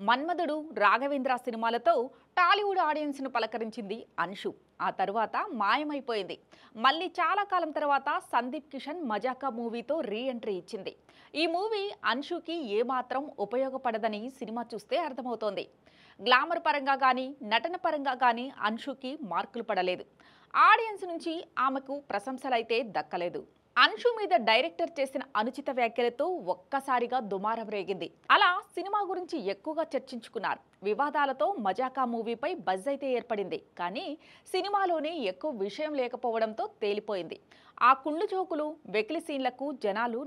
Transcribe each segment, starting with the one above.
మన్మధుడు, రాఘవేంద్ర సినిమాలతో టాలీవుడ్ ఆడియన్స్ను పలకరించింది అన్షు. ఆ తరువాత మాయమైపోయింది. మళ్ళీ చాలా కాలం తర్వాత సందీప్ కిషన్ మజాకా మూవీతో రీ ఎంట్రీ ఇచ్చింది. ఈ మూవీ అన్షుకి ఏమాత్రం ఉపయోగపడదని సినిమా చూస్తే అర్థమవుతోంది. గ్లామర్ పరంగా కానీ, నటన పరంగా కానీ అన్షుకి మార్కులు పడలేదు. ఆడియన్స్ నుంచి ఆమెకు ప్రశంసలైతే దక్కలేదు. అన్షు మీద డైరెక్టర్ చేసిన అనుచిత వ్యాఖ్యలతో ఒక్కసారిగా దుమారం రేగింది. అలా సినిమా గురించి ఎక్కువగా చర్చించుకున్నారు. వివాదాలతో మజాకా మూవీపై బజ్ అయితే ఏర్పడింది. కానీ సినిమాలోనే ఎక్కువ విషయం లేకపోవడంతో తేలిపోయింది. ఆ కుళ్ళు జోకులు, వెకిలి సీన్లకు జనాలు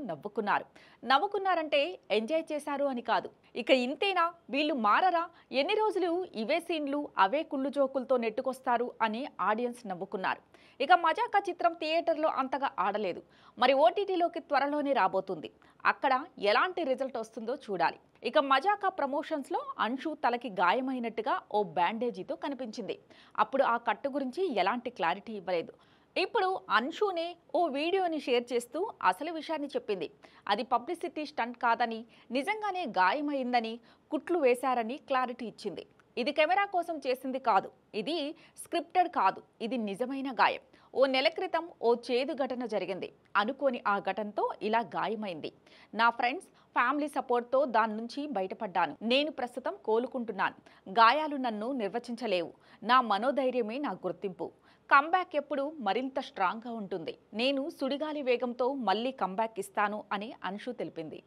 నవ్వుకున్నారంటే ఎంజాయ్ చేశారు అని కాదు. ఇక ఇంతేనా, వీళ్ళు మారరా, ఎన్ని రోజులు ఇవే సీన్లు, అవే కుళ్ళు జోకులతో నెట్టుకొస్తారు అని ఆడియన్స్ నవ్వుకున్నారు. ఇక మజాకా చిత్రం థియేటర్లో అంతగా ఆడలేదు. మరి ఓటీటీలోకి త్వరలోనే రాబోతుంది. అక్కడ ఎలాంటి రిజల్ట్ వస్తుందో చూడాలి. ఇక మజాకా ప్రమోషన్స్లో అన్షు తలకి గాయమైనట్టుగా ఓ బ్యాండేజీతో కనిపించింది. అప్పుడు ఆ కట్టు గురించి ఎలాంటి క్లారిటీ ఇవ్వలేదు. ఇప్పుడు అన్షునే ఓ వీడియోని షేర్ చేస్తూ అసలు విషయాన్ని చెప్పింది. అది పబ్లిసిటీ స్టంట్ కాదని, నిజంగానే గాయమైందని, కుట్లు వేశారని క్లారిటీ ఇచ్చింది. ఇది కెమెరా కోసం చేసింది కాదు, ఇది స్క్రిప్టెడ్ కాదు, ఇది నిజమైన గాయం. ఓ నెల క్రితం ఓ చేదు ఘటన జరిగింది. అనుకోని ఆ ఘటనతో ఇలా గాయమైంది. నా ఫ్రెండ్స్, ఫ్యామిలీ సపోర్ట్తో దాని నుంచి బయటపడ్డాను. నేను ప్రస్తుతం కోలుకుంటున్నాను. గాయాలు నన్ను నిర్వచించలేవు. నా మనోధైర్యమే నా గుర్తింపు. కంబ్యాక్ ఎప్పుడు మరింత స్ట్రాంగ్గా ఉంటుంది. నేను సుడిగాలి వేగంతో మళ్ళీ కంబ్యాక్ ఇస్తాను అని అన్షు తెలిపింది.